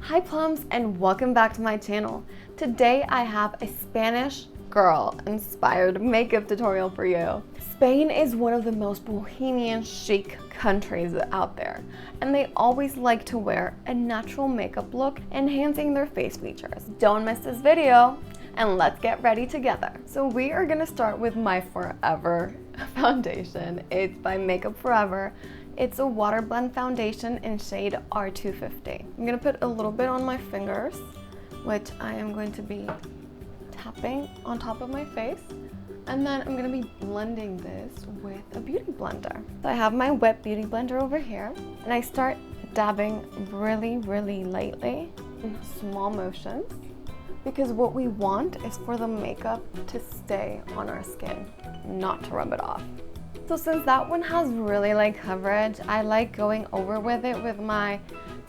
Hi plums and welcome back to my channel. Today I have a Spanish girl inspired makeup tutorial for you. Spain is one of the most bohemian chic countries out there, and they always like to wear a natural makeup look, enhancing their face features. Don't miss this video and let's get ready together. So we are gonna start with my Forever foundation. It's by Makeup Forever. It's a water blend foundation in shade R250. I'm gonna put a little bit on my fingers, which I am going to be tapping on top of my face. And then I'm gonna be blending this with a beauty blender. So I have my wet beauty blender over here, and I start dabbing really lightly in small motions, because what we want is for the makeup to stay on our skin, not to rub it off. So since that one has really light coverage, I like going over with it with my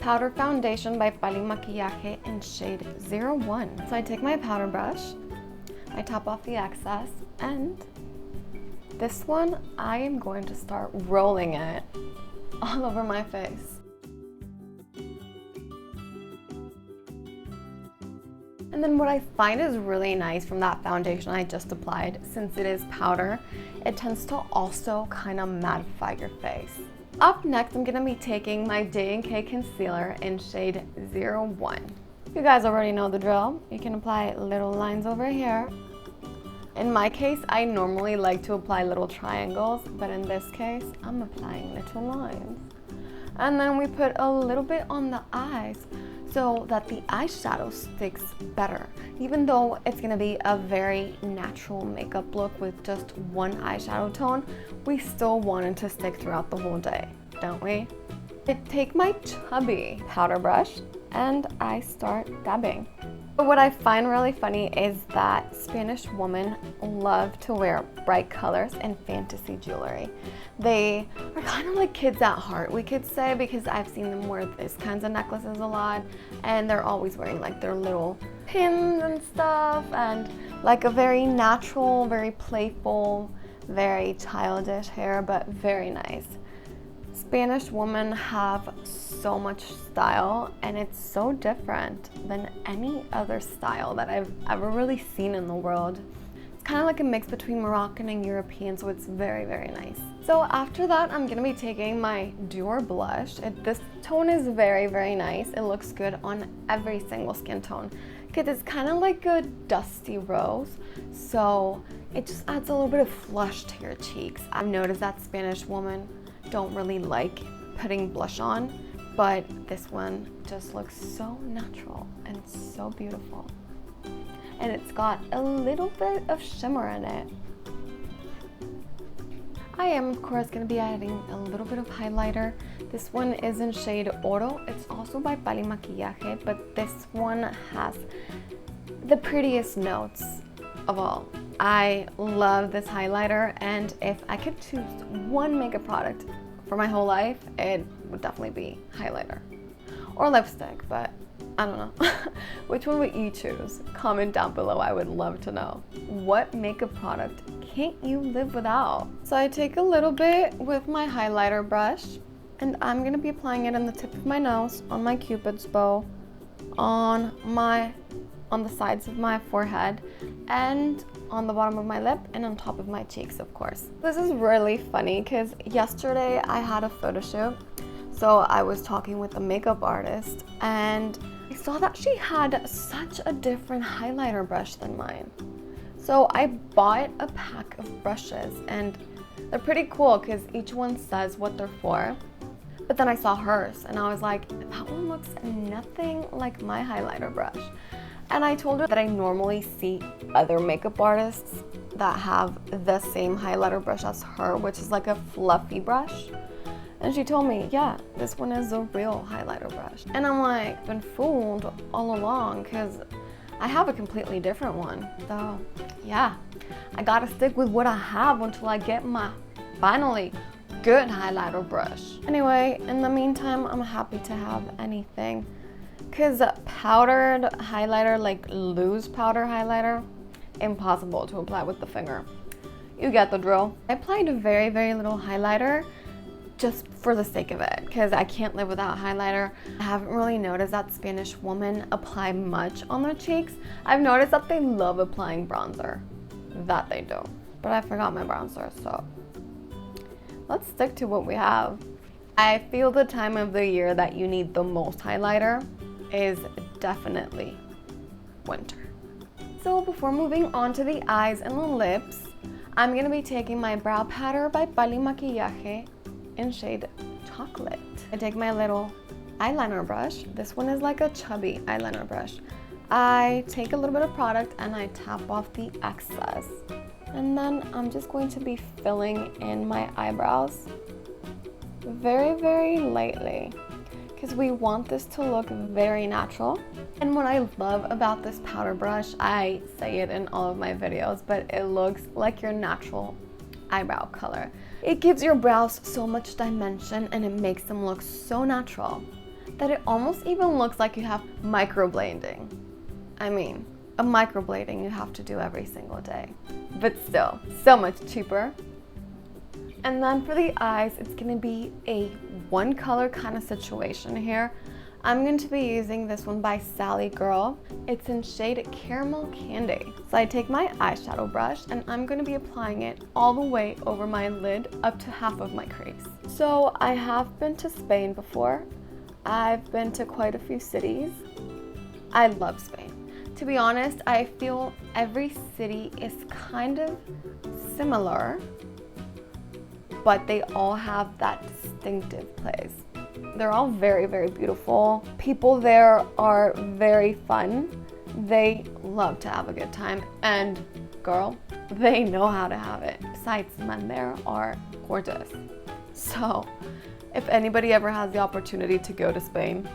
powder foundation by Pali Maquillaje in shade 01. So I take my powder brush, I top off the excess, and this one I am going to start rolling it all over my face. And then what I find is really nice from that foundation I just applied, since it is powder, it tends to also kind of mattify your face. Up next, I'm gonna be taking my J&K concealer in shade 01. You guys already know the drill. You can apply little lines over here. In my case, I normally like to apply little triangles, but in this case, I'm applying little lines. And then we put a little bit on the eyes so that the eyeshadow sticks better. Even though it's gonna be a very natural makeup look with just one eyeshadow tone, we still want it to stick throughout the whole day, don't we? I take my chubby powder brush and I start dabbing. But what I find really funny is that Spanish women love to wear bright colors and fantasy jewelry. They are kind of like kids at heart, we could say, because I've seen them wear these kinds of necklaces a lot, and they're always wearing like their little pins and stuff, and like a very natural, very playful, very childish hair, but very nice. Spanish women have so much style, and it's so different than any other style that I've ever really seen in the world. It's kind of like a mix between Moroccan and European, so it's very nice. So after that, I'm gonna be taking my Dior blush. This tone is very nice. It looks good on every single skin tone, because it's kind of like a dusty rose, so it just adds a little bit of flush to your cheeks. I've noticed that Spanish women don't really like putting blush on, but this one just looks so natural and so beautiful. And it's got a little bit of shimmer in it. I am, of course, going to be adding a little bit of highlighter. This one is in shade Oro. It's also by Pali Maquillaje, but this one has the prettiest notes of all. I love this highlighter, and if I could choose one makeup product for my whole life, it would definitely be highlighter or lipstick, but I don't know. Which one would you choose? Comment down below, I would love to know. What makeup product can't you live without? So I take a little bit with my highlighter brush, and I'm gonna be applying it on the tip of my nose, on my cupid's bow, on the sides of my forehead, and on the bottom of my lip, and on top of my cheeks, of course. This is really funny because yesterday I had a photo shoot, so I was talking with a makeup artist, and I saw that she had such a different highlighter brush than mine. So I bought a pack of brushes, and they're pretty cool because each one says what they're for. But then I saw hers, and I was like, that one looks nothing like my highlighter brush. And I told her that I normally see other makeup artists that have the same highlighter brush as her, which is like a fluffy brush. And she told me, yeah, this one is a real highlighter brush. And I'm like, been fooled all along, because I have a completely different one. So yeah, I gotta stick with what I have until I get my finally good highlighter brush. Anyway, in the meantime, I'm happy to have anything, because powdered highlighter, like loose powder highlighter, impossible to apply with the finger. You get the drill. I applied a very little highlighter, just for the sake of it, because I can't live without highlighter. I haven't really noticed that Spanish women apply much on their cheeks. I've noticed that they love applying bronzer. That they do. But I forgot my bronzer, so let's stick to what we have. I feel the time of the year that you need the most highlighter is definitely winter. So before moving on to the eyes and the lips, I'm gonna be taking my brow powder by Bali Maquillaje in shade Chocolate. I take my little eyeliner brush. This one is like a chubby eyeliner brush. I take a little bit of product and I tap off the excess. And then I'm just going to be filling in my eyebrows very, very lightly, because we want this to look very natural. And what I love about this powder brush, I say it in all of my videos, but it looks like your natural eyebrow color. It gives your brows so much dimension and it makes them look so natural that it almost even looks like you have microblading. I mean, a microblading you have to do every single day, but still, so much cheaper. And then for the eyes, it's gonna be a one color kind of situation here. I'm going to be using this one by Sally Girl. It's in shade Caramel Candy. So I take my eyeshadow brush and I'm going to be applying it all the way over my lid up to half of my crease. So I have been to Spain before. I've been to quite a few cities. I love Spain. To be honest, I feel every city is kind of similar, but they all have that distinctive place. They're all very, very beautiful. People there are very fun. They love to have a good time, and girl, they know how to have it. Besides, men there are gorgeous. So if anybody ever has the opportunity to go to Spain,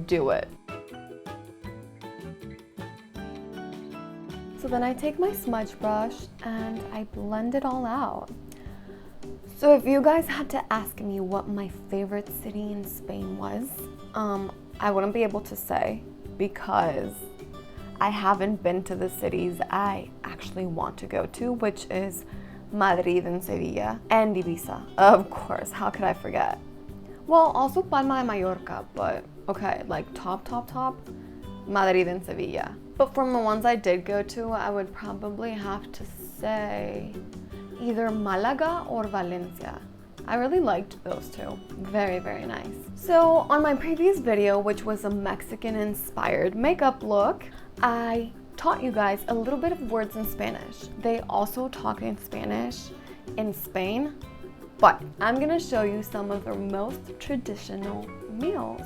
do it. So then I take my smudge brush and I blend it all out. So if you guys had to ask me what my favorite city in Spain was, I wouldn't be able to say, because I haven't been to the cities I actually want to go to, which is Madrid and Sevilla and Ibiza. Of course, how could I forget? Well, also Palma de Mallorca, but okay, like top, Madrid and Sevilla. But from the ones I did go to, I would probably have to say either Malaga or Valencia. I really liked those two. Very, very nice. So on my previous video, which was a Mexican-inspired makeup look, I taught you guys a little bit of words in Spanish. They also talk in Spanish in Spain, but I'm gonna show you some of their most traditional meals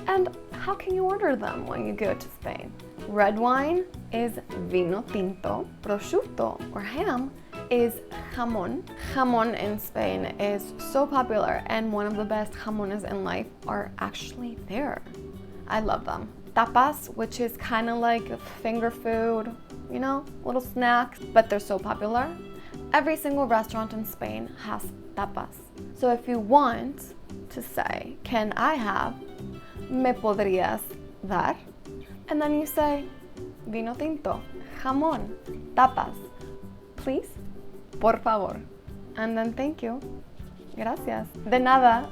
and how can you order them when you go to Spain. Red wine is vino tinto. Prosciutto or ham is jamón. Jamón in Spain is so popular, and one of the best jamones in life are actually there. I love them. Tapas, which is kind of like finger food, you know, little snacks, but they're so popular. Every single restaurant in Spain has tapas. So if you want to say, can I have, me podrías dar? And then you say, vino tinto, jamón, tapas, please, por favor. And then thank you. Gracias. De nada.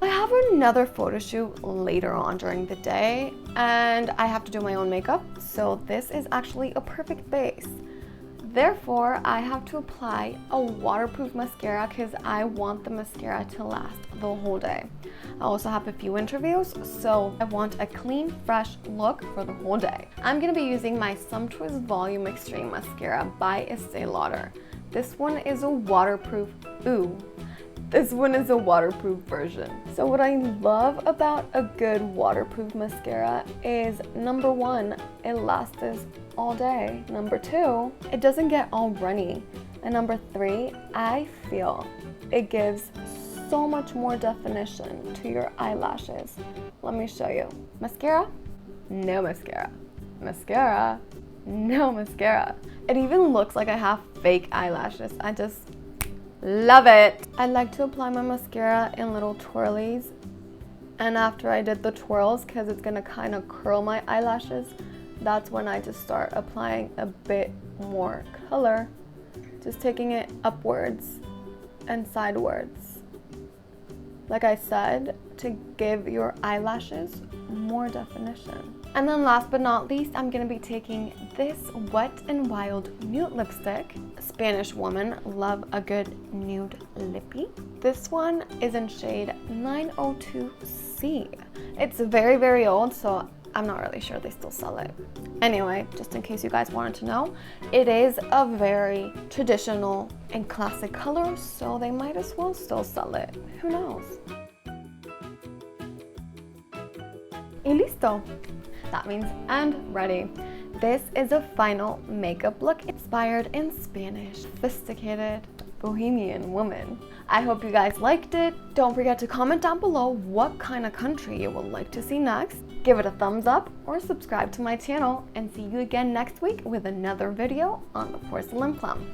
I have another photo shoot later on during the day, and I have to do my own makeup, so this is actually a perfect base. Therefore, I have to apply a waterproof mascara because I want the mascara to last the whole day. I also have a few interviews, so I want a clean, fresh look for the whole day. I'm going to be using my Sumptuous Volume Extreme Mascara by Estee Lauder. This one is a waterproof, this one is a waterproof version. So what I love about a good waterproof mascara is, number one, it lasts all day. Number two, it doesn't get all runny. And number three, I feel it gives so much more definition to your eyelashes. Let me show you. Mascara? No mascara. Mascara? No mascara. It even looks like I have fake eyelashes. I just love it. I like to apply my mascara in little twirlies, and after I did the twirls, because it's gonna kind of curl my eyelashes, that's when I just start applying a bit more color, just taking it upwards and sidewards like I said, to give your eyelashes more definition. And then last but not least, I'm gonna be taking this Wet n Wild nude lipstick. Spanish women love a good nude lippy. This one is in shade 902C. It's very, very old, so I'm not really sure they still sell it. Anyway, just in case you guys wanted to know, it is a very traditional and classic color, so they might as well still sell it. Who knows? Y listo. That means and ready. This is a final makeup look inspired in Spanish, sophisticated, bohemian woman. I hope you guys liked it. Don't forget to comment down below what kind of country you would like to see next. Give it a thumbs up or subscribe to my channel, and see you again next week with another video on the porcelain plum.